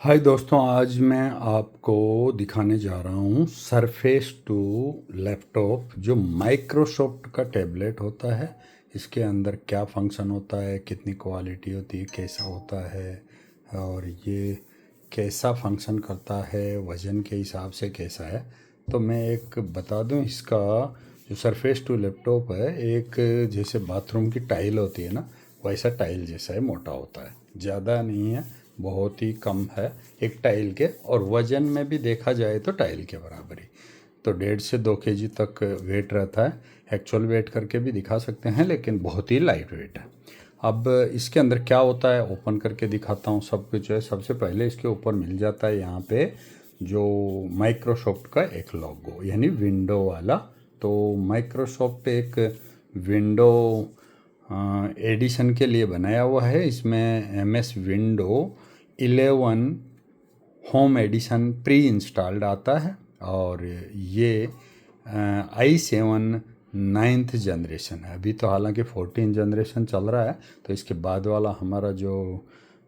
हाय दोस्तों, आज मैं आपको दिखाने जा रहा हूँ सरफेस टू लैपटॉप जो माइक्रोसॉफ्ट का टैबलेट होता है। इसके अंदर क्या फंक्शन होता है, कितनी क्वालिटी होती है, कैसा होता है और ये कैसा फंक्शन करता है, वज़न के हिसाब से कैसा है। तो मैं एक बता दूँ, इसका जो सरफेस टू लैपटॉप है एक जैसे बाथरूम की टाइल होती है ना, वैसा टाइल जैसा है, मोटा होता है, ज़्यादा नहीं है, बहुत ही कम है एक टाइल के। और वज़न में भी देखा जाए तो टाइल के बराबर ही, तो 1.5 से 2 kg तक वेट रहता है। एक्चुअल वेट करके भी दिखा सकते हैं, लेकिन बहुत ही लाइट वेट है। अब इसके अंदर क्या होता है, ओपन करके दिखाता हूँ। सब कुछ है। सबसे पहले इसके ऊपर मिल जाता है यहाँ पे जो माइक्रोसॉफ्ट का एक लोगो, यानी विंडो वाला। तो माइक्रोसॉफ्ट एक विंडो एडिशन के लिए बनाया हुआ है। इसमें MS window 11 home edition pre installed आता है, और ये i7 9th जनरेशन है। अभी तो हालांकि 14 जनरेशन चल रहा है, तो इसके बाद वाला हमारा जो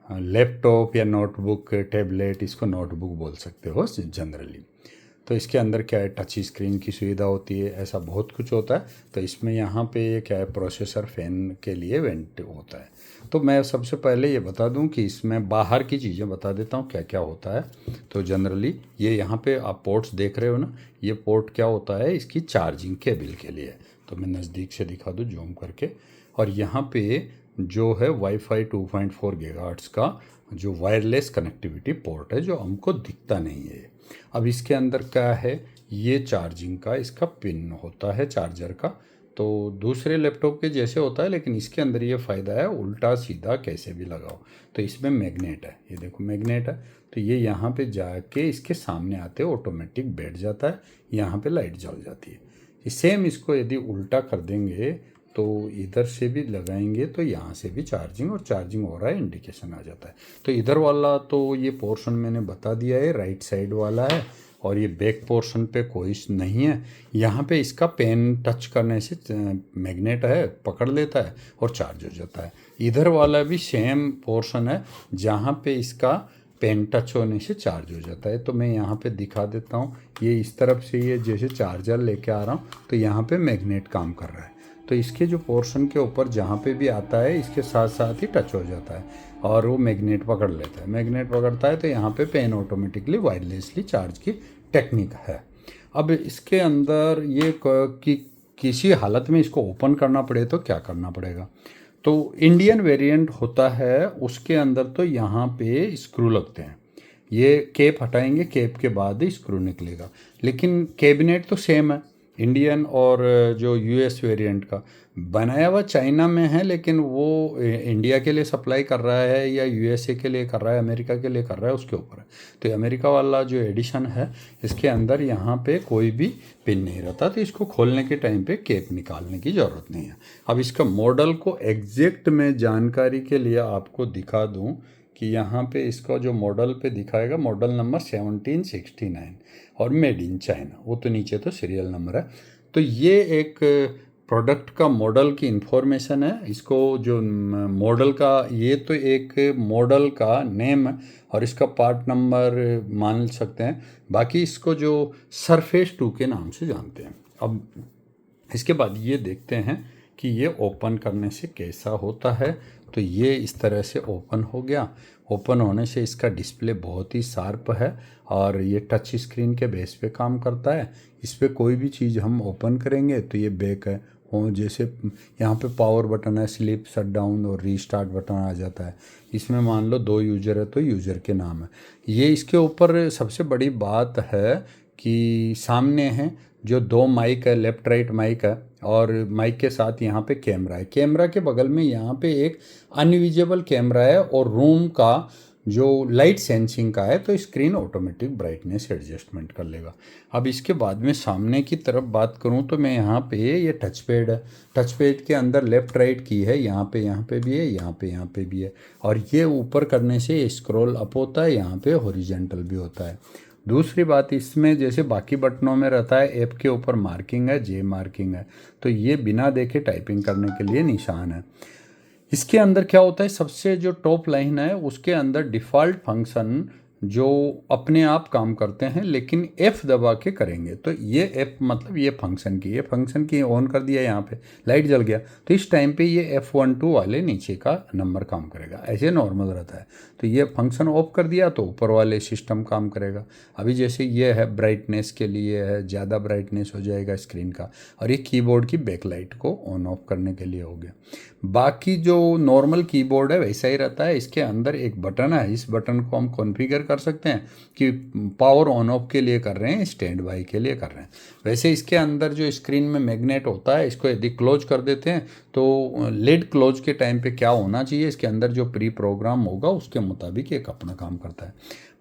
लैपटॉप या नोटबुक टैबलेट, इसको नोटबुक बोल सकते हो जनरली। तो इसके अंदर क्या है, टच स्क्रीन की सुविधा होती है, ऐसा बहुत कुछ होता है। तो इसमें यहाँ पे ये क्या है, प्रोसेसर फैन के लिए वेंट होता है। तो मैं सबसे पहले ये बता दूं कि इसमें बाहर की चीज़ें बता देता हूँ क्या क्या होता है। तो जनरली ये यहाँ पे आप पोर्ट्स देख रहे हो ना, ये पोर्ट क्या होता है, इसकी चार्जिंग केबल के लिए। तो मैं नज़दीक से दिखा दूँ जूम करके। और यहाँ पे जो है वाईफाई 2.4 गीगाहर्ट्ज़ का जो वायरलेस कनेक्टिविटी पोर्ट है, जो हमको दिखता नहीं है। अब इसके अंदर क्या है, ये चार्जिंग का इसका पिन होता है चार्जर का। तो दूसरे लैपटॉप के जैसे होता है, लेकिन इसके अंदर ये फ़ायदा है, उल्टा सीधा कैसे भी लगाओ। तो इसमें मैग्नेट है, ये देखो मैग्नेट है। तो ये यहाँ पे जाके इसके सामने आते ऑटोमेटिक बैठ जाता है, यहाँ पे लाइट जल जाती है। सेम इसको यदि उल्टा कर देंगे तो इधर से भी लगाएंगे तो यहाँ से भी चार्जिंग, और चार्जिंग हो रहा है इंडिकेशन आ जाता है। तो इधर वाला तो ये पोर्शन मैंने बता दिया है, राइट साइड वाला है। और ये बैक पोर्शन पे कोई नहीं है। यहाँ पे इसका पेन टच करने से मैग्नेट है, पकड़ लेता है और चार्ज हो जाता है। इधर वाला भी सेम पोर्शन है, जहाँ पे इसका पेन टच होने से चार्ज हो जाता है। तो मैं यहाँ पे दिखा देता हूँ, ये इस तरफ से ये जैसे चार्जर लेके आ रहा हूँ, तो यहाँ पे मैग्नेट काम कर रहा है। तो इसके जो पोर्शन के ऊपर जहाँ पे भी आता है, इसके साथ साथ ही टच हो जाता है और वो मैग्नेट पकड़ लेता है। मैग्नेट पकड़ता है तो यहाँ पे पेन ऑटोमेटिकली वायरलेसली चार्ज की टेक्निक है। अब इसके अंदर ये कि किसी हालत में इसको ओपन करना पड़े तो क्या करना पड़ेगा। तो इंडियन वेरिएंट होता है, उसके अंदर तो यहाँ पे स्क्रू लगते हैं। ये केप हटाएंगे, केप के बाद ही स्क्रू निकलेगा। लेकिन कैबिनेट तो सेम है, इंडियन और जो US वेरिएंट का बनाया हुआ चाइना में है, लेकिन वो इंडिया के लिए सप्लाई कर रहा है या USA के लिए कर रहा है, अमेरिका के लिए कर रहा है, उसके ऊपर है। तो अमेरिका वाला जो एडिशन है, इसके अंदर यहाँ पे कोई भी पिन नहीं रहता, तो इसको खोलने के टाइम पे केप निकालने की ज़रूरत नहीं है। अब इसका मॉडल को एग्जैक्ट में जानकारी के लिए आपको दिखा दूँ कि यहाँ पे इसका जो मॉडल पे दिखाएगा, मॉडल नंबर 1769 और मेड इन चाइना, वो तो नीचे तो सीरियल नंबर है। तो ये एक प्रोडक्ट का मॉडल की इंफॉर्मेशन है। इसको जो मॉडल का, ये तो एक मॉडल का नेम है और इसका पार्ट नंबर मान सकते हैं। बाकी इसको जो सरफेस 2 के नाम से जानते हैं। अब इसके बाद ये देखते हैं कि ये ओपन करने से कैसा होता है। तो ये इस तरह से ओपन हो गया। ओपन होने से इसका डिस्प्ले बहुत ही शार्प है और ये टच स्क्रीन के बेस पे काम करता है। इस पर कोई भी चीज़ हम ओपन करेंगे तो ये बैक है, हो जैसे यहाँ पे पावर बटन है, स्लीप शट डाउन और रीस्टार्ट बटन आ जाता है। इसमें मान लो 2 यूज़र है तो यूज़र के नाम है। ये इसके ऊपर सबसे बड़ी बात है कि सामने है जो 2 माइक है, लेफ़्ट राइट माइक है, और माइक के साथ यहाँ पे कैमरा है। कैमरा के बगल में यहाँ पे एक अनविजिबल कैमरा है, और रूम का जो लाइट सेंसिंग का है, तो स्क्रीन ऑटोमेटिक ब्राइटनेस एडजस्टमेंट कर लेगा। अब इसके बाद में सामने की तरफ बात करूँ तो मैं यहाँ पे ये टच पैड है। टच पैड के अंदर लेफ़्ट राइट की है, यहाँ पे भी है, यहाँ पे भी है। और ये ऊपर करने से स्क्रॉल अप होता है, यहाँ पे हॉरिजॉन्टल भी होता है। दूसरी बात, इसमें जैसे बाकी बटनों में रहता है, ऐप के ऊपर मार्किंग है, जे मार्किंग है, तो ये बिना देखे टाइपिंग करने के लिए निशान है। इसके अंदर क्या होता है, सबसे जो टॉप लाइन है उसके अंदर डिफ़ॉल्ट फंक्शन जो अपने आप काम करते हैं लेकिन F दबा के करेंगे। तो ये F मतलब ये फंक्शन की ऑन कर दिया, यहाँ पे लाइट जल गया, तो इस टाइम पे ये F12 वाले नीचे का नंबर काम करेगा। ऐसे नॉर्मल रहता है। तो ये फंक्शन ऑफ कर दिया तो ऊपर वाले सिस्टम काम करेगा। अभी जैसे ये है ब्राइटनेस के लिए है, ज़्यादा ब्राइटनेस हो जाएगा स्क्रीन का, और ये कीबोर्ड की बैकलाइट को ऑन ऑफ करने के लिए हो गया। बाकी जो नॉर्मल कीबोर्ड है वैसा ही रहता है। इसके अंदर एक बटन है, इस बटन को हम कॉन्फ़िगर कर सकते हैं कि पावर ऑन ऑफ के लिए कर रहे हैं, स्टैंड बाई के लिए कर रहे हैं। वैसे इसके अंदर जो स्क्रीन में मैग्नेट होता है, इसको यदि क्लोज कर देते हैं तो लिड क्लोज के टाइम पे क्या होना चाहिए, इसके अंदर जो प्री प्रोग्राम होगा उसके मुताबिक एक अपना काम करता है।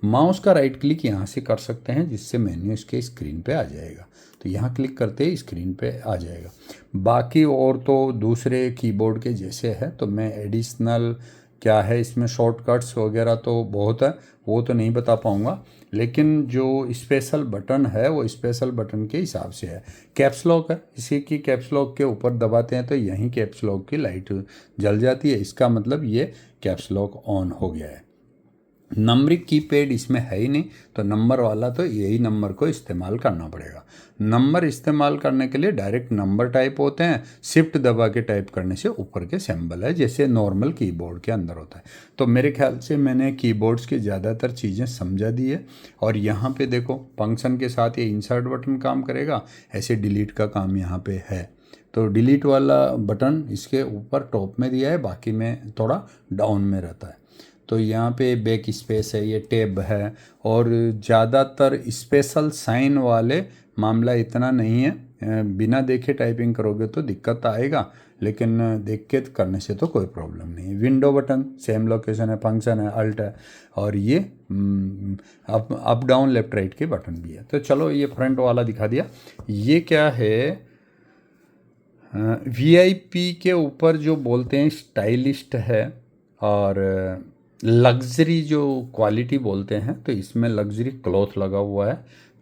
माउस का राइट क्लिक यहाँ से कर सकते हैं जिससे मेन्यू इसके स्क्रीन पे आ जाएगा। तो यहाँ क्लिक करते ही स्क्रीन पे आ जाएगा। बाकी और तो दूसरे कीबोर्ड के जैसे है। तो मैं एडिशनल क्या है इसमें शॉर्टकट्स वगैरह तो बहुत है, वो तो नहीं बता पाऊँगा, लेकिन जो स्पेशल बटन है वो स्पेशल बटन के हिसाब से है। कैप्स लॉक है, इसी की कैप्स लॉक के ऊपर दबाते हैं तो यहीं कैप्स लॉक की लाइट जल जाती है, इसका मतलब ये कैप्स लॉक ऑन हो गया है। नंबरिंग कीपैड इसमें है ही नहीं, तो नंबर वाला तो यही नंबर को इस्तेमाल करना पड़ेगा। नंबर इस्तेमाल करने के लिए डायरेक्ट नंबर टाइप होते हैं, शिफ्ट दबा के टाइप करने से ऊपर के सिंबल है जैसे नॉर्मल कीबोर्ड के अंदर होता है। तो मेरे ख्याल से मैंने कीबोर्ड्स की ज़्यादातर चीज़ें समझा दी है। और यहाँ पे देखो फंक्शन के साथ ये इंसर्ट बटन काम करेगा, ऐसे डिलीट का काम यहाँ पे है। तो डिलीट वाला बटन इसके ऊपर टॉप में दिया है, बाकी में थोड़ा डाउन में रहता है। तो यहाँ पे बैक स्पेस है, ये टैब है, और ज़्यादातर स्पेशल साइन वाले मामला इतना नहीं है। बिना देखे टाइपिंग करोगे तो दिक्कत आएगा, लेकिन देख के करने से तो कोई प्रॉब्लम नहीं है। विंडो बटन सेम लोकेशन है, फंक्शन है, अल्ट है, और ये अप डाउन लेफ्ट राइट के बटन भी है। तो चलो ये फ्रंट वाला दिखा दिया। ये क्या है, VIP के ऊपर जो बोलते हैं स्टाइलिस्ट है, और लग्जरी जो क्वालिटी बोलते हैं, तो इसमें लग्जरी क्लॉथ लगा हुआ है।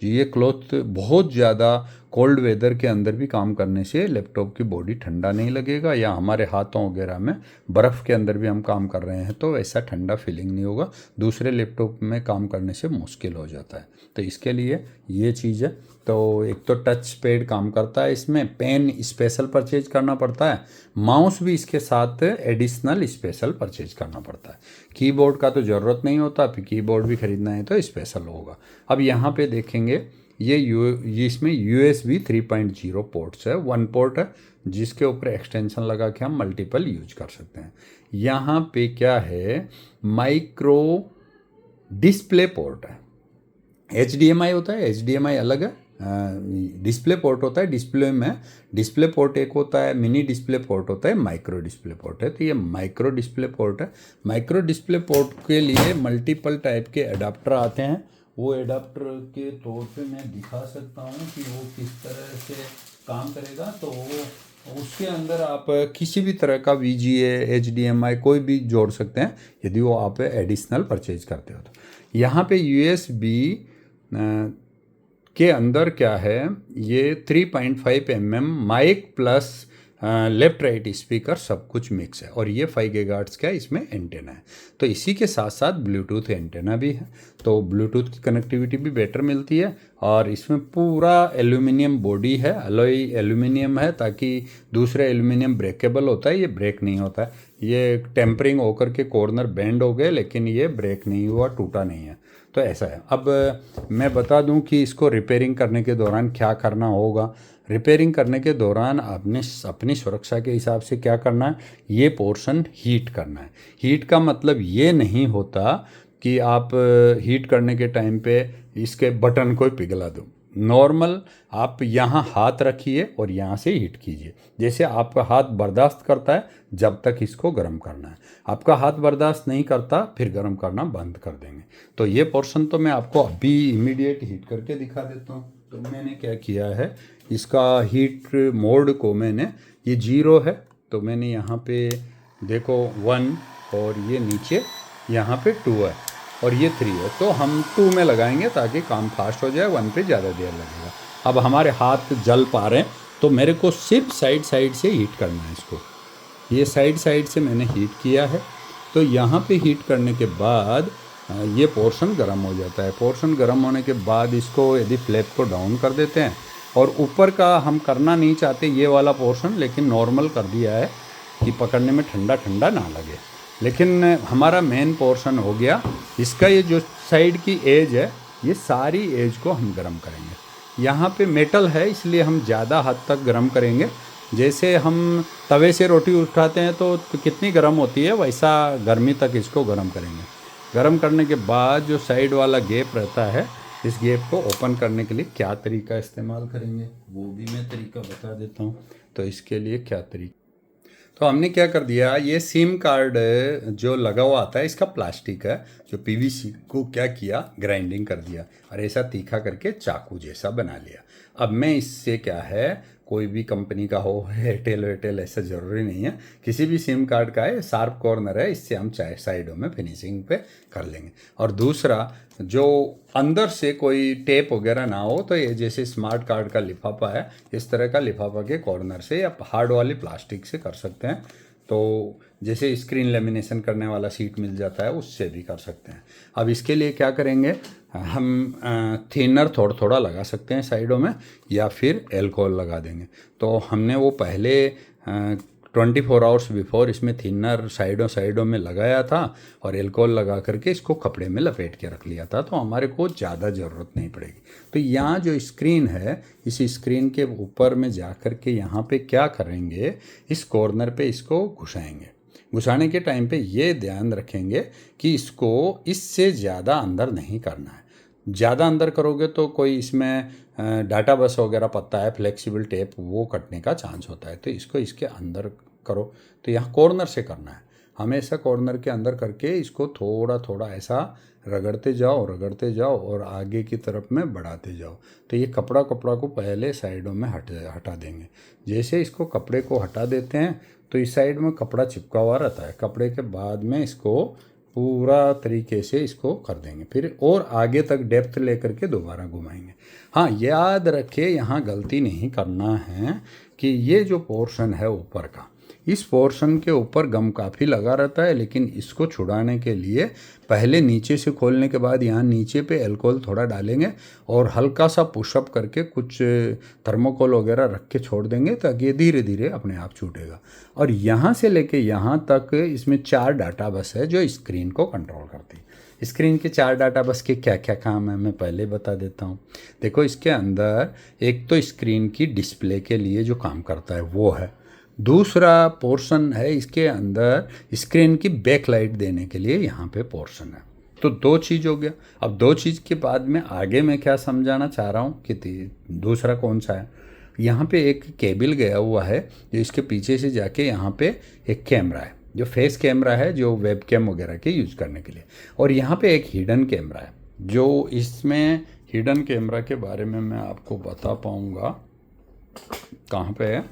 जो ये क्लॉथ बहुत ज़्यादा कोल्ड वेदर के अंदर भी काम करने से लैपटॉप की बॉडी ठंडा नहीं लगेगा, या हमारे हाथों वगैरह में बर्फ़ के अंदर भी हम काम कर रहे हैं तो ऐसा ठंडा फीलिंग नहीं होगा। दूसरे लैपटॉप में काम करने से मुश्किल हो जाता है, तो इसके लिए ये चीज़ है। तो एक तो टच पैड काम करता है, इसमें पेन स्पेशल परचेज करना पड़ता है, माउस भी इसके साथ एडिशनल स्पेशल परचेज करना पड़ता है। कीबोर्ड का तो ज़रूरत नहीं होता, फिर कीबोर्ड भी ख़रीदना है तो स्पेशल होगा। अब यहाँ पे देखेंगे ये इसमें USB 3.0 पोर्ट्स है, 1 पोर्ट है जिसके ऊपर एक्सटेंशन लगा के हम मल्टीपल यूज कर सकते हैं। यहाँ पे क्या है, माइक्रो डिस्प्ले पोर्ट है। HDMI होता है, HDMI अलग है, डिस्प्ले पोर्ट होता है। डिस्प्ले में डिस्प्ले पोर्ट एक होता है, मिनी डिस्प्ले पोर्ट होता है, माइक्रो डिस्प्ले पोर्ट है। तो ये माइक्रो डिस्प्ले पोर्ट है। माइक्रो डिस्प्ले पोर्ट के लिए मल्टीपल टाइप के एडाप्टर आते हैं। वो एडाप्टर के तौर पे मैं दिखा सकता हूँ कि वो किस तरह से काम करेगा। तो उसके अंदर आप किसी भी तरह का VGA HDMI कोई भी जोड़ सकते हैं यदि वो आप एडिशनल परचेज करते हो। तो यहाँ पे USB के अंदर क्या है, ये 3.5 mm mic plus left right speaker सब कुछ मिक्स है, और ये 5 GHz का इसमें एंटेना है। तो इसी के साथ साथ ब्लूटूथ एंटेना भी है, तो ब्लूटूथ की कनेक्टिविटी भी बेटर मिलती है। और इसमें पूरा एल्यूमिनियम बॉडी है, अलॉय एल्यूमिनियम है, ताकि दूसरे एल्यूमिनियम ब्रेकेबल होता है, ये ब्रेक नहीं होता है। ये टेम्परिंग होकर के कॉर्नर बेंड हो गए, लेकिन ये ब्रेक नहीं हुआ, टूटा नहीं है। तो ऐसा है। अब मैं बता दूं कि इसको रिपेयरिंग करने के दौरान क्या करना होगा। रिपेयरिंग करने के दौरान आपने अपनी सुरक्षा के हिसाब से क्या करना है, ये पोर्शन हीट करना है। हीट का मतलब ये नहीं होता कि आप हीट करने के टाइम पे इसके बटन को पिघला दो। नॉर्मल आप यहाँ हाथ रखिए और यहाँ से हीट कीजिए, जैसे आपका हाथ बर्दाश्त करता है जब तक इसको गर्म करना है। आपका हाथ बर्दाश्त नहीं करता फिर गर्म करना बंद कर देंगे। तो ये पोर्शन तो मैं आपको अभी इमीडिएट हीट करके दिखा देता हूँ। तो मैंने क्या किया है, इसका हीट मोड को मैंने, ये 0 है तो मैंने यहाँ पे देखो 1, और ये नीचे यहाँ पे 2 है, और ये 3 है। तो हम 2 में लगाएंगे ताकि काम फास्ट हो जाए, 1 पे ज़्यादा देर लगेगा। अब हमारे हाथ जल पा रहे हैं तो मेरे को सिर्फ साइड से हीट करना है इसको। ये साइड से मैंने हीट किया है। तो यहाँ पे हीट करने के बाद ये पोर्शन गर्म हो जाता है। पोर्शन गर्म होने के बाद इसको यदि फ्लैप को डाउन कर देते हैं, और ऊपर का हम करना नहीं चाहते ये वाला पोर्शन, लेकिन नॉर्मल कर दिया है कि पकड़ने में ठंडा ठंडा ना लगे। लेकिन हमारा मेन पोर्शन हो गया। इसका ये जो साइड की एज है, ये सारी एज को हम गर्म करेंगे। यहाँ पे मेटल है इसलिए हम ज़्यादा हद तक गर्म करेंगे। जैसे हम तवे से रोटी उठाते हैं तो कितनी गर्म होती है, वैसा गर्मी तक इसको गर्म करेंगे। गर्म करने के बाद जो साइड वाला गैप रहता है, इस गैप को ओपन करने के लिए क्या तरीका इस्तेमाल करेंगे वो भी मैं तरीका बता देता हूँ। तो इसके लिए क्या तरीका, तो हमने क्या कर दिया, ये सिम कार्ड जो लगा हुआ आता है इसका प्लास्टिक है, जो पीवीसी को क्या किया, ग्राइंडिंग कर दिया और ऐसा तीखा करके चाकू जैसा बना लिया। अब मैं इससे क्या है, कोई भी कंपनी का हो, एयरटेल वेटेल ऐसा ज़रूरी नहीं है, किसी भी सिम कार्ड का है, शार्प कॉर्नर है, इससे हम चाहे साइडों में फिनिशिंग पे कर लेंगे। और दूसरा, जो अंदर से कोई टेप वगैरह ना हो, तो ये जैसे स्मार्ट कार्ड का लिफाफा है, इस तरह का लिफाफा के कॉर्नर से या हार्ड वाली प्लास्टिक से कर सकते हैं। तो जैसे स्क्रीन लेमिनेशन करने वाला सीट मिल जाता है, उससे भी कर सकते हैं। अब इसके लिए क्या करेंगे, हम थिनर थोड़ा थोड़ा लगा सकते हैं साइडों में, या फिर एल्कोहल लगा देंगे। तो हमने वो पहले 24 आवर्स बिफोर इसमें थिनर साइडों में लगाया था और एल्कोहल लगा करके इसको कपड़े में लपेट के रख लिया था, तो हमारे को ज़्यादा ज़रूरत नहीं पड़ेगी। तो यहाँ जो स्क्रीन है, इस स्क्रीन के ऊपर में जा कर के यहाँ पे क्या करेंगे, इस कॉर्नर पे इसको घुसाएंगे। घुसाने के टाइम पे ये ध्यान रखेंगे कि इसको इससे ज़्यादा अंदर नहीं करना है। ज़्यादा अंदर करोगे तो कोई इसमें डाटा बस वगैरह पत्ता है, फ्लेक्सिबल टेप, वो कटने का चांस होता है। तो इसको इसके अंदर करो। तो यहाँ कॉर्नर से करना है, हमेशा कॉर्नर के अंदर करके इसको थोड़ा थोड़ा ऐसा रगड़ते जाओ और आगे की तरफ में बढ़ाते जाओ। तो ये कपड़ा को पहले साइडों में हटा देंगे। जैसे इसको कपड़े को हटा देते हैं तो इस साइड में कपड़ा चिपका हुआ रहता है, कपड़े के बाद में इसको पूरा तरीके से इसको कर देंगे, फिर और आगे तक डेप्थ लेकर के दोबारा घुमाएंगे। हाँ, याद रखिए यहाँ गलती नहीं करना है कि ये जो पोर्शन है ऊपर का, इस पोर्शन के ऊपर गम काफ़ी लगा रहता है, लेकिन इसको छुड़ाने के लिए पहले नीचे से खोलने के बाद यहाँ नीचे पे अल्कोहल थोड़ा डालेंगे और हल्का सा पुशअप करके कुछ थर्मोकोल वगैरह रख के छोड़ देंगे, ताकि ये धीरे धीरे अपने आप छूटेगा। और यहाँ से लेके यहाँ तक इसमें 4 डाटा बस है जो स्क्रीन को कंट्रोल करती है। स्क्रीन के 4 डाटा बस के क्या क्या काम है मैं पहले बता देता हूँ। देखो, इसके अंदर एक तो स्क्रीन की डिस्प्ले के लिए जो काम करता है वो है, दूसरा पोर्शन है इसके अंदर स्क्रीन की बैक लाइट देने के लिए यहाँ पे पोर्शन है। तो 2 चीज़ हो गया। अब 2 चीज़ के बाद में आगे मैं क्या समझाना चाह रहा हूँ कि दूसरा कौन सा है। यहाँ पे एक केबल गया हुआ है जो इसके पीछे से जाके यहाँ पे एक कैमरा है, जो फेस कैमरा है, जो वेब कैम वगैरह के यूज़ करने के लिए। और यहाँ पे एक हिडन कैमरा है, जो इसमें हिडन कैमरा के बारे में मैं आपको बता पाऊँगा। कहाँ पे है,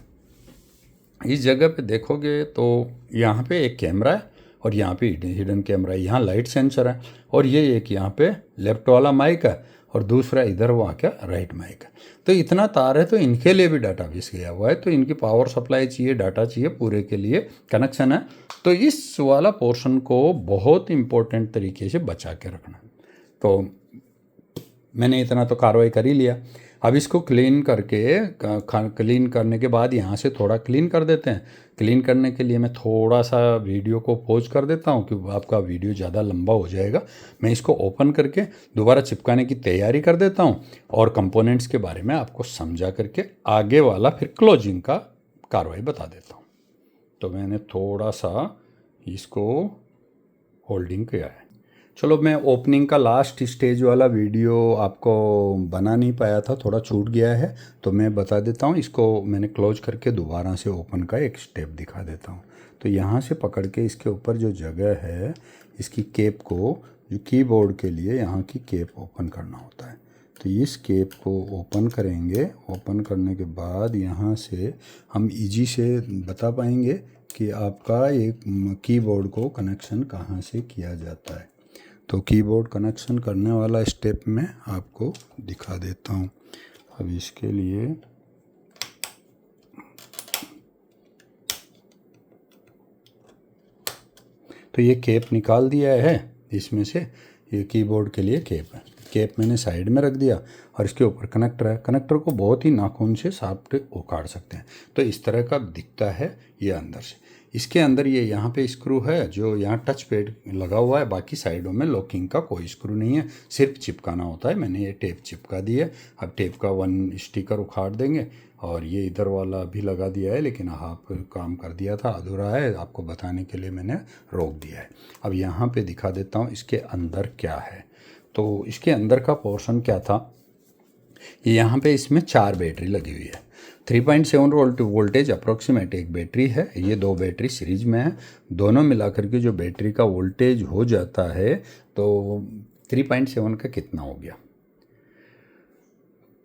इस जगह पे देखोगे तो यहाँ पे एक कैमरा है और यहाँ पे हिडन कैमरा है, यहाँ लाइट सेंसर है, और ये एक यहाँ पे लेफ्ट वाला माइक है और दूसरा इधर वहाँ क्या राइट माइक है। तो इतना तार है, तो इनके लिए भी डाटा बेस गया हुआ है, तो इनकी पावर सप्लाई चाहिए, डाटा चाहिए, पूरे के लिए कनेक्शन है। तो इस वाला पोर्शन को बहुत इम्पोर्टेंट तरीके से बचा के रखना है। तो मैंने इतना तो कार्रवाई कर ही लिया। अब इसको क्लीन क्लीन करने के बाद यहाँ से थोड़ा क्लीन कर देते हैं। क्लीन करने के लिए मैं थोड़ा सा वीडियो को पॉज कर देता हूँ, क्योंकि आपका वीडियो ज़्यादा लंबा हो जाएगा। मैं इसको ओपन करके दोबारा चिपकाने की तैयारी कर देता हूँ और कंपोनेंट्स के बारे में आपको समझा करके आगे वाला फिर क्लोजिंग का कार्रवाई बता देता हूँ। तो मैंने थोड़ा सा इसको होल्डिंग किया है। चलो, मैं ओपनिंग का लास्ट स्टेज वाला वीडियो आपको बना नहीं पाया था, थोड़ा छूट गया है, तो मैं बता देता हूँ। इसको मैंने क्लोज करके दोबारा से ओपन का एक स्टेप दिखा देता हूँ। तो यहाँ से पकड़ के इसके ऊपर जो जगह है, इसकी केप को, जो कीबोर्ड के लिए यहाँ की केप ओपन करना होता है, तो इस केप को ओपन करेंगे। ओपन करने के बाद यहाँ से हम इजी से बता पाएंगे कि आपका एक कीबोर्ड को कनेक्शन कहाँ से किया जाता है। तो कीबोर्ड कनेक्शन करने वाला स्टेप मैं आपको दिखा देता हूँ। अब इसके लिए तो ये केप निकाल दिया है इसमें से। ये कीबोर्ड के लिए केप है। केप मैंने साइड में रख दिया और इसके ऊपर कनेक्टर है। कनेक्टर को बहुत ही नाखून से साफ उखाड़ सकते हैं। तो इस तरह का दिखता है ये अंदर से। इसके अंदर ये यहाँ पे स्क्रू है जो यहाँ टच पैड लगा हुआ है, बाकी साइडों में लॉकिंग का कोई स्क्रू नहीं है, सिर्फ चिपकाना होता है। मैंने ये टेप चिपका दी है। अब टेप का 1 स्टिकर उखाड़ देंगे और ये इधर वाला भी लगा दिया है, लेकिन हाफ काम कर दिया था, अधूरा है, आपको बताने के लिए मैंने रोक दिया है। अब यहाँ पे दिखा देता हूँ इसके अंदर क्या है। तो इसके अंदर का पोर्शन क्या था, यहाँ पे इसमें 4 बैटरी लगी हुई है। 3.7 वोल्ट वोल्टेज अप्रोक्सीमेट एक बैटरी है। ये 2 बैटरी सीरीज में है। दोनों मिलाकर के जो बैटरी का वोल्टेज हो जाता है तो 3.7 का कितना हो गया,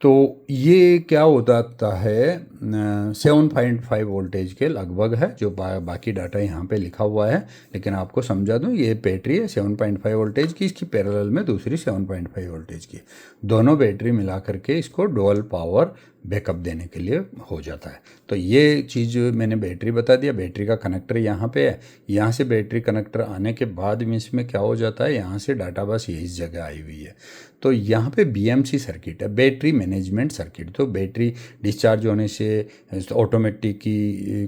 तो ये क्या हो जाता है 7.5 वोल्टेज के लगभग है, जो बाकी डाटा यहाँ पे लिखा हुआ है। लेकिन आपको समझा दूँ, ये बैटरी है 7.5 वोल्टेज की, इसकी पैरेलल में दूसरी 7.5 वोल्टेज की। दोनों बैटरी मिला करके इसको डुअल पावर बैकअप देने के लिए हो जाता है। तो ये चीज़ मैंने बैटरी बता दिया। बैटरी का कनेक्टर यहाँ पे है। यहाँ से बैटरी कनेक्टर आने के बाद में इसमें क्या हो जाता है, यहाँ से डाटा बस ये इस जगह आई हुई है। तो यहाँ पे BMC सर्किट है, बैटरी मैनेजमेंट सर्किट। तो बैटरी डिस्चार्ज होने से ऑटोमेटिक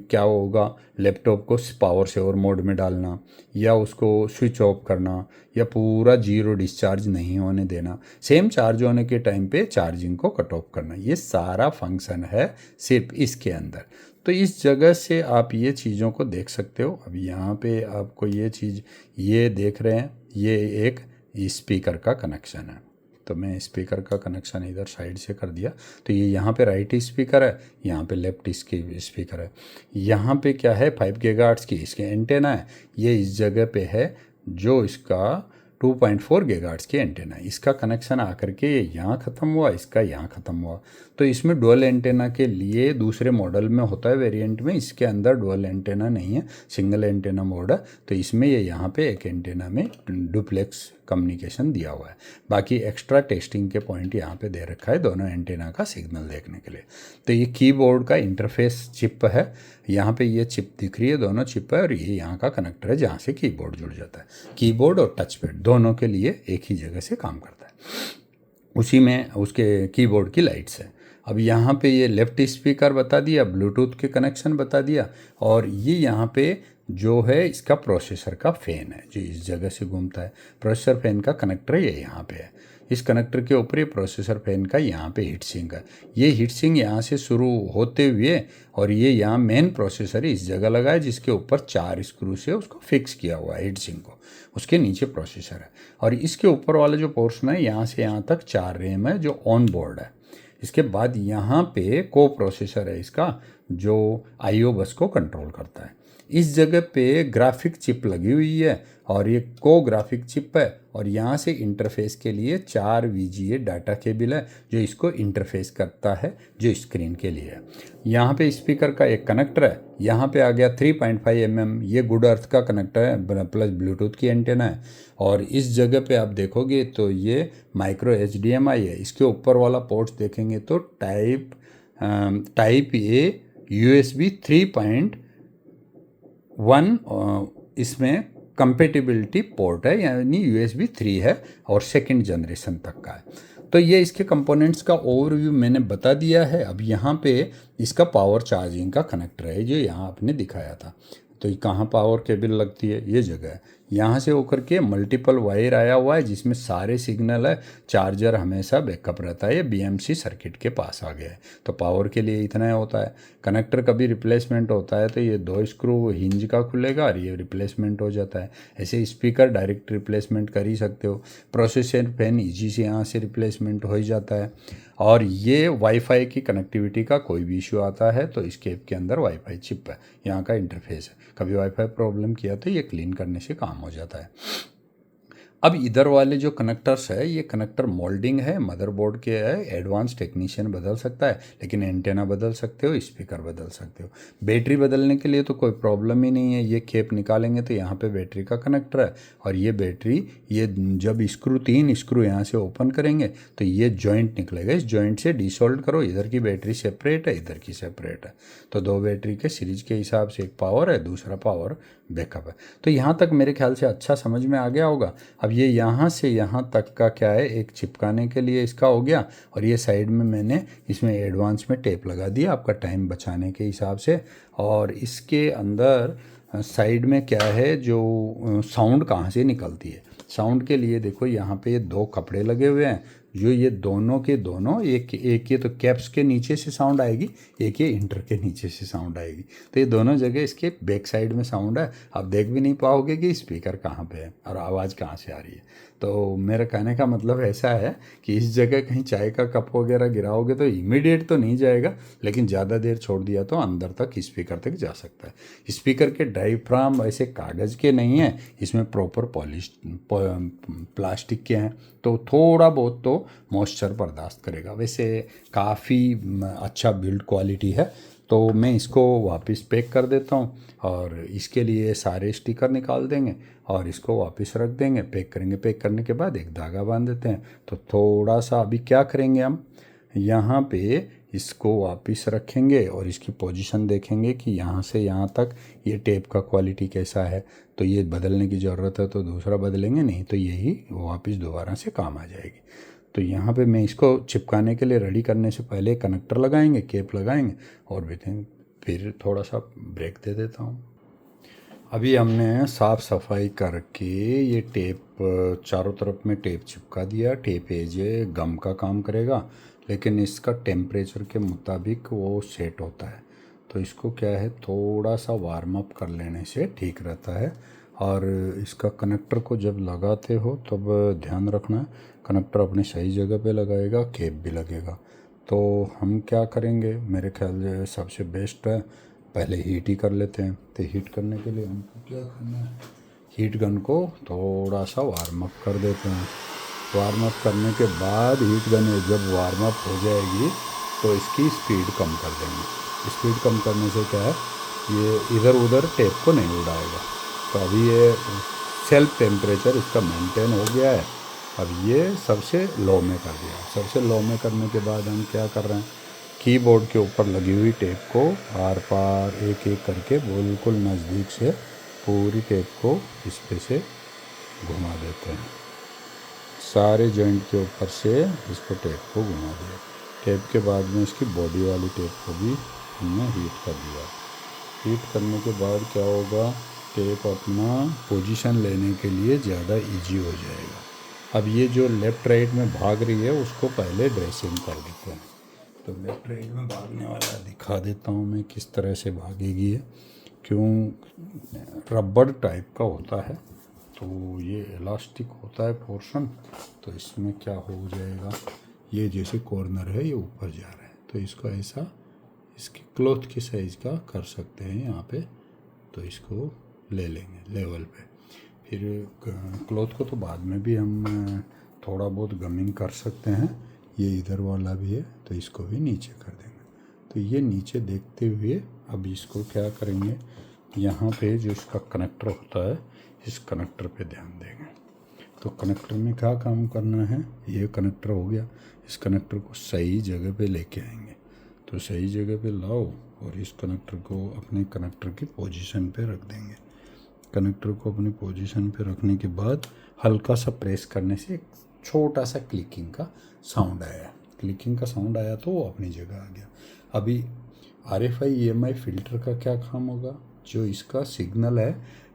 क्या होगा, लैपटॉप को पावर सेवर मोड में डालना या उसको स्विच ऑफ करना या पूरा 0 डिस्चार्ज नहीं होने देना, सेम चार्ज होने के टाइम पे चार्जिंग को कट ऑफ करना, ये सारा फंक्शन है सिर्फ इसके अंदर। तो इस जगह से आप ये चीज़ों को देख सकते हो। अब यहाँ पे आपको ये चीज़ ये देख रहे हैं, ये एक स्पीकर का कनेक्शन है। तो मैं स्पीकर का कनेक्शन इधर साइड से कर दिया। तो ये यहाँ पे राइट स्पीकर है, यहाँ पे लेफ्ट इसकी स्पीकर है। यहाँ पे क्या है 5 गीगाहर्ट्ज़ की इसके एंटेना है। ये इस जगह पे है जो इसका 2.4 गीगाहर्ट्ज़ की एंटेना है। इसका कनेक्शन आकर के यहाँ ख़त्म हुआ, इसका यहाँ ख़त्म हुआ। तो इसमें डुअल एंटेना के लिए दूसरे मॉडल में होता है, वेरिएंट में। इसके अंदर डुअल एंटेना नहीं है, सिंगल एंटेना मोड है। तो इसमें ये यहाँ पे एक एंटेना में डुप्लेक्स कम्युनिकेशन दिया हुआ है। बाकी एक्स्ट्रा टेस्टिंग के पॉइंट यहाँ पे दे रखा है दोनों एंटेना का सिग्नल देखने के लिए। तो ये कीबोर्ड का इंटरफेस चिप है। यहाँ पे ये चिप दिख रही है, दोनों चिप है, और ये यहाँ का कनेक्टर है जहाँ से कीबोर्ड जुड़ जाता है। कीबोर्ड और टच पैड दोनों के लिए एक ही जगह से काम करता है। उसी में उसके कीबोर्ड की लाइट्स है। अब यहाँ पे ये लेफ्ट स्पीकर बता दिया, ब्लूटूथ के कनेक्शन बता दिया, और ये यहाँ पे जो है इसका प्रोसेसर का फ़ैन है जो इस जगह से घूमता है। प्रोसेसर फ़ैन का कनेक्टर ये यहाँ पे है। इस कनेक्टर के ऊपर ये प्रोसेसर फ़ैन का यहाँ पे हीट सिंक है। ये हीट सिंक यहाँ से शुरू होते हुए और ये यहाँ मेन प्रोसेसर इस जगह लगा है, जिसके ऊपर 4 स्क्रू से उसको फिक्स किया हुआ है हीट सिंक को। उसके नीचे प्रोसेसर है और इसके ऊपर वाला जो पोर्शन है यहाँ से यहाँ तक 4 रैम है जो ऑन बोर्ड है। इसके बाद यहाँ पे को प्रोसेसर है इसका, जो IO बस को कंट्रोल करता है। इस जगह पे ग्राफिक चिप लगी हुई है और ये को ग्राफिक चिप है, और यहाँ से इंटरफेस के लिए 4 VGA डाटा केबल है जो इसको इंटरफेस करता है, जो स्क्रीन के लिए है। यहाँ पे स्पीकर का एक कनेक्टर है। यहाँ पे आ गया 3.5 mm, ये गुड अर्थ का कनेक्टर है, प्लस ब्लूटूथ की एंटेना है। और इस जगह पे आप देखोगे तो ये माइक्रो HDMI है। इसके ऊपर वाला पोर्ट्स देखेंगे तो टाइप A USB 3.1 इसमें कंपेटिबिलिटी पोर्ट है, यानी USB 3 है और 2nd जनरेशन तक का है। तो ये इसके कंपोनेंट्स का ओवरव्यू मैंने बता दिया है। अब यहाँ पे इसका पावर चार्जिंग का कनेक्टर है जो यहाँ आपने दिखाया था। तो कहाँ पावर केबल लगती है, ये जगह है। यहाँ से होकर के मल्टीपल वायर आया हुआ है जिसमें सारे सिग्नल है। चार्जर हमेशा बैकअप रहता है, ये BMC सर्किट के पास आ गया है। तो पावर के लिए इतना होता है। कनेक्टर कभी रिप्लेसमेंट होता है तो ये 2 स्क्रू हिंज का खुलेगा और ये रिप्लेसमेंट हो जाता है। ऐसे स्पीकर डायरेक्ट रिप्लेसमेंट कर ही सकते हो। प्रोसेसर फैन ईजी से यहाँ से रिप्लेसमेंट हो ही जाता है। और ये वाईफाई की कनेक्टिविटी का कोई भी इशू आता है तो इस केप के अंदर वाईफाई चिप है, यहाँ का इंटरफेस है। कभी वाईफाई प्रॉब्लम किया तो ये क्लीन करने से काम हो जाता है। अब इधर वाले जो कनेक्टर्स है, ये कनेक्टर मोल्डिंग है, मदरबोर्ड के है। एडवांस टेक्नीशियन बदल सकता है, लेकिन एंटेना बदल सकते हो, स्पीकर बदल सकते हो। बैटरी बदलने के लिए तो कोई प्रॉब्लम ही नहीं है। ये केप निकालेंगे तो यहाँ पे बैटरी का कनेक्टर है, और ये बैटरी, ये जब स्क्रू 3 स्क्रू यहाँ से ओपन करेंगे तो ये जॉइंट निकलेगा। इस जॉइंट से डिसोल्ड करो, इधर की बैटरी सेपरेट है, इधर की सेपरेट है। तो 2 बैटरी के सीरीज के हिसाब से एक पावर है, दूसरा पावर बैकअप है। तो यहाँ तक मेरे ख्याल से अच्छा समझ में आ गया होगा। अब ये यहाँ से यहाँ तक का क्या है, एक चिपकाने के लिए इसका हो गया, और ये साइड में मैंने इसमें एडवांस में टेप लगा दिया आपका टाइम बचाने के हिसाब से। और इसके अंदर साइड में क्या है, जो साउंड कहाँ से निकलती है, साउंड के लिए देखो यहाँ पे ये दो कपड़े लगे हुए हैं, जो ये दोनों के दोनों, एक ये तो कैप्स के नीचे से साउंड आएगी, एक ये इंटर के नीचे से साउंड आएगी। तो ये दोनों जगह इसके बैक साइड में साउंड है। आप देख भी नहीं पाओगे कि स्पीकर कहाँ पे है और आवाज़ कहाँ से आ रही है। तो मेरा कहने का मतलब ऐसा है कि इस जगह कहीं चाय का कप वगैरह गिराओगे तो इमीडिएट तो नहीं जाएगा, लेकिन ज़्यादा देर छोड़ दिया तो अंदर तक स्पीकर तक जा सकता है। स्पीकर के डायफ्राम ऐसे कागज़ के नहीं हैं, इसमें प्रॉपर पॉलिश प्लास्टिक के हैं, तो थोड़ा बहुत तो मॉइस्चर बर्दाश्त करेगा। वैसे काफ़ी अच्छा बिल्ड क्वालिटी है। तो मैं इसको वापस पैक कर देता हूँ, और इसके लिए सारे स्टिकर निकाल देंगे और इसको वापस रख देंगे, पैक करेंगे। पैक करने के बाद एक धागा बांध देते हैं। तो थोड़ा सा अभी क्या करेंगे, हम यहाँ पे इसको वापस रखेंगे और इसकी पोजीशन देखेंगे कि यहाँ से यहाँ तक ये टेप का क्वालिटी कैसा है। तो ये बदलने की ज़रूरत है तो दूसरा बदलेंगे, नहीं तो यही वापस दोबारा से काम आ जाएगी। तो यहाँ पे मैं इसको चिपकाने के लिए रेडी करने से पहले कनेक्टर लगाएंगे, केप लगाएंगे, और फिर थोड़ा सा ब्रेक दे देता हूँ। अभी हमने साफ़ सफाई करके ये टेप चारों तरफ में टेप चिपका दिया। टेप एजे गम का काम करेगा, लेकिन इसका टेम्परेचर के मुताबिक वो सेट होता है। तो इसको क्या है, थोड़ा सा वार्म अप कर लेने से ठीक रहता है। और इसका कनेक्टर को जब लगाते हो तब ध्यान रखना, कनेक्टर अपने सही जगह पे लगाएगा, केप भी लगेगा। तो हम क्या करेंगे, मेरे ख्याल से सबसे बेस्ट है पहले हीट ही कर लेते हैं। तो हीट करने के लिए हमको क्या करना है, हीट गन को थोड़ा सा वार्म अप कर देते हैं। वार्म अप करने के बाद हीट गन जब वार्म अप हो जाएगी तो इसकी स्पीड कम कर देंगे। स्पीड कम करने से क्या है, ये इधर उधर टेप को नहीं उड़ाएगा। तो अभी ये सेल्फ टेम्परेचर इसका मेंटेन हो गया है। अब ये सबसे लो में कर दिया। सबसे लो में करने के बाद हम क्या कर रहे हैं, कीबोर्ड के ऊपर लगी हुई टेप को आर पार एक एक करके बिल्कुल नज़दीक से पूरी टेप को इस पे से घुमा देते हैं। सारे जॉइंट के ऊपर से इसको टेप को घुमा दिया। टेप के बाद में इसकी बॉडी वाली टेप को भी हमने हीट कर दिया। हीट करने के बाद क्या होगा, टेप अपना पोजीशन लेने के लिए ज़्यादा इजी हो जाएगा। अब ये जो लेफ़्ट राइट में भाग रही है उसको पहले ड्रेसिंग कर देते हैं। तो लेफ़्ट राइट में भागने वाला दिखा देता हूँ मैं किस तरह से भागेगी है। क्यों, रबड़ टाइप का होता है, तो ये इलास्टिक होता है पोर्शन। तो इसमें क्या हो जाएगा, ये जैसे कॉर्नर है ये ऊपर जा रहा है, तो इसको ऐसा इसके क्लॉथ के साइज़ का कर सकते हैं यहाँ पे। तो इसको ले लेंगे लेवल पे। फिर क्लॉथ को तो बाद में भी हम थोड़ा बहुत गमिंग कर सकते हैं। ये इधर वाला भी है तो इसको भी नीचे कर देंगे। तो ये नीचे देखते हुए अब इसको क्या करेंगे, यहाँ पे जो इसका कनेक्टर होता है इस कनेक्टर पे ध्यान देंगे। तो कनेक्टर में क्या काम करना है, ये कनेक्टर हो गया, इस कनेक्टर को सही जगह पे लेके आएंगे। तो सही जगह पे लाओ और इस कनेक्टर को अपने कनेक्टर की पोजीशन पे रख देंगे। कनेक्टर को अपनी पोजीशन पे रखने के बाद हल्का सा प्रेस करने से एक छोटा सा क्लिकिंग का साउंड आया। क्लिकिंग का साउंड आया तो वो अपनी जगह आ गया। अभी RFI EMI फ़िल्टर का क्या काम होगा, जो इसका सिग्नल है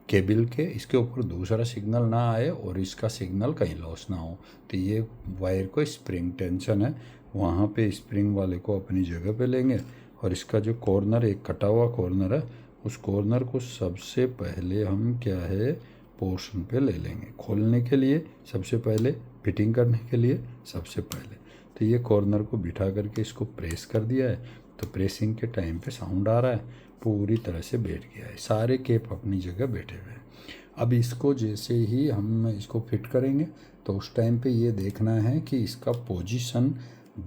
केबल के, इसके ऊपर दूसरा सिग्नल ना आए और इसका सिग्नल कहीं लॉस ना हो। तो ये वायर को स्प्रिंग टेंशन है, वहाँ पे स्प्रिंग वाले को अपनी जगह पे लेंगे और इसका जो कॉर्नर, एक कटा हुआ कॉर्नर है, उस कॉर्नर को सबसे पहले हम क्या है पोर्शन पे ले लेंगे। खोलने के लिए सबसे पहले, फिटिंग करने के लिए सबसे पहले। तो ये कॉर्नर को बिठा करके इसको प्रेस कर दिया है। तो प्रेसिंग के टाइम पे साउंड आ रहा है, पूरी तरह से बैठ गया है, सारे केप अपनी जगह बैठे हुए हैं। अब इसको जैसे ही हम इसको फिट करेंगे तो उस टाइम पे ये देखना है कि इसका पोजीशन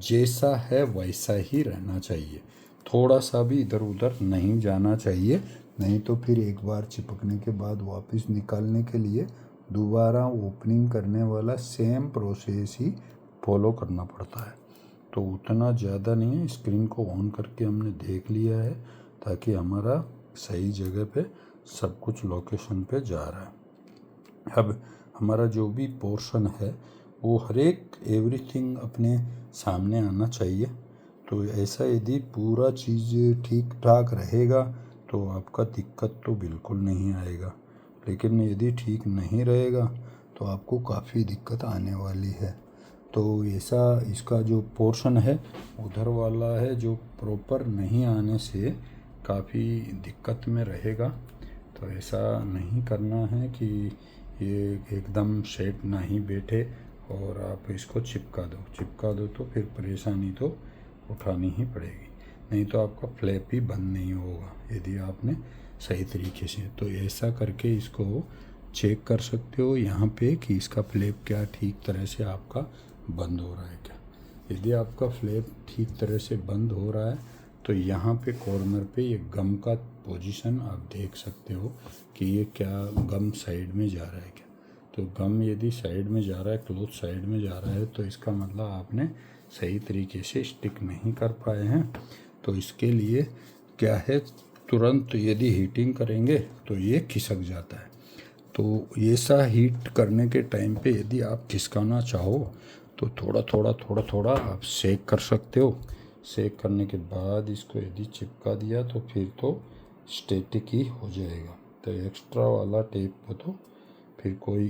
जैसा है वैसा ही रहना चाहिए, थोड़ा सा भी इधर उधर नहीं जाना चाहिए। नहीं तो फिर एक बार चिपकने के बाद वापस निकालने के लिए दोबारा ओपनिंग करने वाला सेम प्रोसेस ही फॉलो करना पड़ता है। तो उतना ज़्यादा नहीं है। स्क्रीन को ऑन करके हमने देख लिया है ताकि हमारा सही जगह पे सब कुछ लोकेशन पे जा रहा है। अब हमारा जो भी पोर्शन है वो हर एक एवरीथिंग अपने सामने आना चाहिए। तो ऐसा यदि पूरा चीज़ ठीक ठाक रहेगा तो आपका दिक्कत तो बिल्कुल नहीं आएगा, लेकिन यदि ठीक नहीं रहेगा तो आपको काफ़ी दिक्कत आने वाली है। तो ऐसा इसका जो पोर्शन है उधर वाला है जो प्रॉपर नहीं आने से काफ़ी दिक्कत में रहेगा। तो ऐसा नहीं करना है कि ये एकदम सेट ना ही बैठे और आप इसको चिपका दो तो फिर परेशानी तो उठानी ही पड़ेगी, नहीं तो आपका फ्लैप ही बंद नहीं होगा यदि आपने सही तरीके से। तो ऐसा करके इसको चेक कर सकते हो यहाँ पे कि इसका फ्लैप क्या ठीक तरह से आपका बंद हो रहा है क्या। यदि आपका फ्लैप ठीक तरह से बंद हो रहा है तो यहाँ पे कॉर्नर पे ये गम का पोजीशन आप देख सकते हो कि ये क्या गम साइड में जा रहा है क्या। तो गम यदि साइड में जा रहा है, क्लोथ साइड में जा रहा है, तो इसका मतलब आपने सही तरीके से स्टिक नहीं कर पाए हैं। तो इसके लिए क्या है, तुरंत यदि हीटिंग करेंगे तो ये खिसक जाता है। तो ऐसा हीट करने के टाइम पे यदि आप खिसकाना चाहो तो थोड़ा थोड़ा आप सेक कर सकते हो। सेक करने के बाद इसको यदि चिपका दिया तो फिर तो स्टैटिक ही हो जाएगा। तो एक्स्ट्रा वाला टेप को तो फिर कोई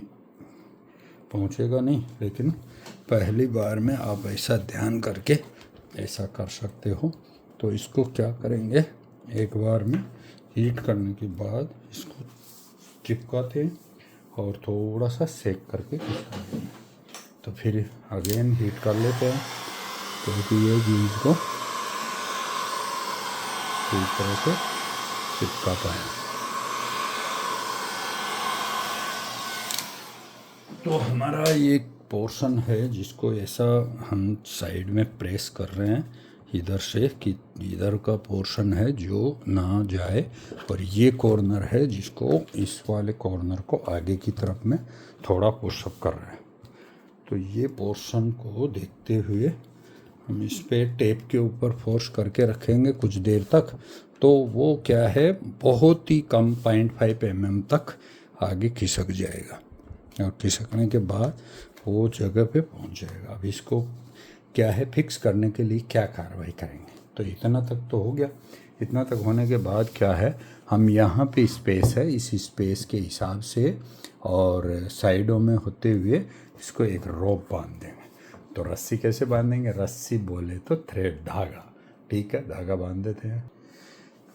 पहुंचेगा नहीं, लेकिन पहली बार में आप ऐसा ध्यान करके ऐसा कर सकते हो। तो इसको क्या करेंगे, एक बार में हीट करने के बाद इसको चिपकाते हैं और थोड़ा सा सेक करके खिंचाते हैं। तो फिर अगेन हीट कर लेते हैं क्योंकि ये चीज़ को ठीक तरह से चिपका पाए। तो हमारा ये पोर्शन है जिसको ऐसा हम साइड में प्रेस कर रहे हैं इधर से कि इधर का पोर्शन है जो ना जाए, और ये कॉर्नर है जिसको इस वाले कॉर्नर को आगे की तरफ में थोड़ा पुशअप कर रहे हैं। तो ये पोर्शन को देखते हुए हम इस पे टेप के ऊपर फोर्स करके रखेंगे कुछ देर तक। तो वो क्या है, बहुत ही कम 0.5 mm तक आगे खिसक जाएगा और खिसकने के बाद वो जगह पे पहुंच जाएगा। अब इसको क्या है, फिक्स करने के लिए क्या कार्रवाई करेंगे। तो इतना तक तो हो गया। इतना तक होने के बाद क्या है, हम यहाँ पे स्पेस है, इस स्पेस के हिसाब से और साइडों में होते हुए इसको एक रोप बांध देंगे। तो रस्सी कैसे बांधेंगे, रस्सी बोले तो थ्रेड, धागा, ठीक है, धागा बांध देते हैं।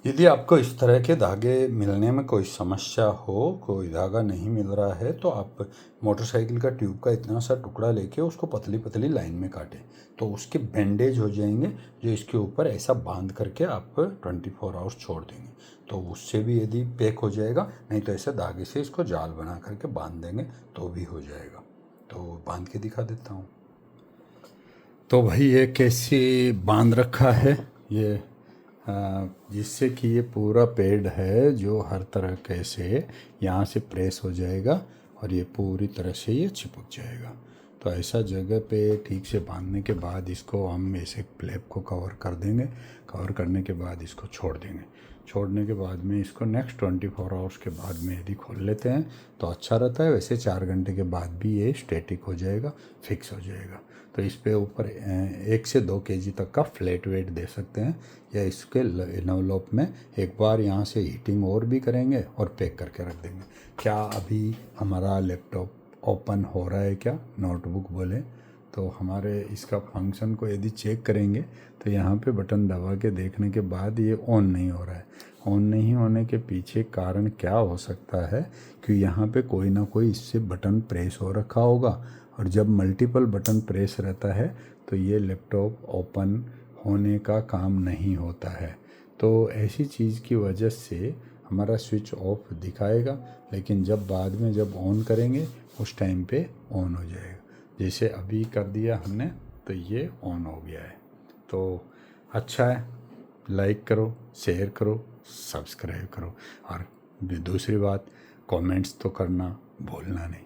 यदि आपको इस तरह के धागे मिलने में कोई समस्या हो, कोई धागा नहीं मिल रहा है, तो आप मोटरसाइकिल का ट्यूब का इतना सा टुकड़ा लेके उसको पतली पतली लाइन में काटें तो उसके बैंडेज हो जाएंगे, जो इसके ऊपर ऐसा बांध करके आप 24 आवर्स छोड़ देंगे तो उससे भी यदि पैक हो जाएगा, नहीं तो ऐसे धागे से इसको जाल बना करके बांध देंगे तो भी हो जाएगा। तो बांध के दिखा देता हूँ। तो भाई ये कैसे बांध रखा है, ये जिससे कि ये पूरा पैड है जो हर तरह कैसे यहाँ से प्रेस हो जाएगा और ये पूरी तरह से ये चिपक जाएगा। तो ऐसा जगह पे ठीक से बांधने के बाद इसको हम ऐसे फ्लैप को कवर कर देंगे। कवर करने के बाद इसको छोड़ देंगे। छोड़ने के बाद में इसको नेक्स्ट 24 आवर्स के बाद में यदि खोल लेते हैं तो अच्छा रहता है। वैसे 4 घंटे के बाद भी ये स्टैटिक हो जाएगा, फिक्स हो जाएगा। तो इस पे ऊपर 1 से 2 kg तक का फ्लैट वेट दे सकते हैं, या इसके एनवलप में एक बार यहाँ से हीटिंग और भी करेंगे और पैक करके रख देंगे। क्या अभी हमारा लैपटॉप ओपन हो रहा है क्या, नोटबुक बोले तो हमारे इसका फंक्शन को यदि चेक करेंगे तो यहाँ पे बटन दबा के देखने के बाद ये ऑन नहीं हो रहा है। ऑन नहीं होने के पीछे कारण क्या हो सकता है कि यहाँ पे कोई ना कोई इससे बटन प्रेस हो रखा होगा, और जब मल्टीपल बटन प्रेस रहता है तो ये लैपटॉप ओपन होने का काम नहीं होता है। तो ऐसी चीज़ की वजह से हमारा स्विच ऑफ दिखाएगा, लेकिन जब बाद में जब ऑन करेंगे उस टाइम पे ऑन हो जाएगा। जैसे अभी कर दिया हमने तो ये ऑन हो गया है। तो अच्छा है, लाइक करो, शेयर करो, सब्सक्राइब करो, और दूसरी बात कमेंट्स तो करना भूलना नहीं।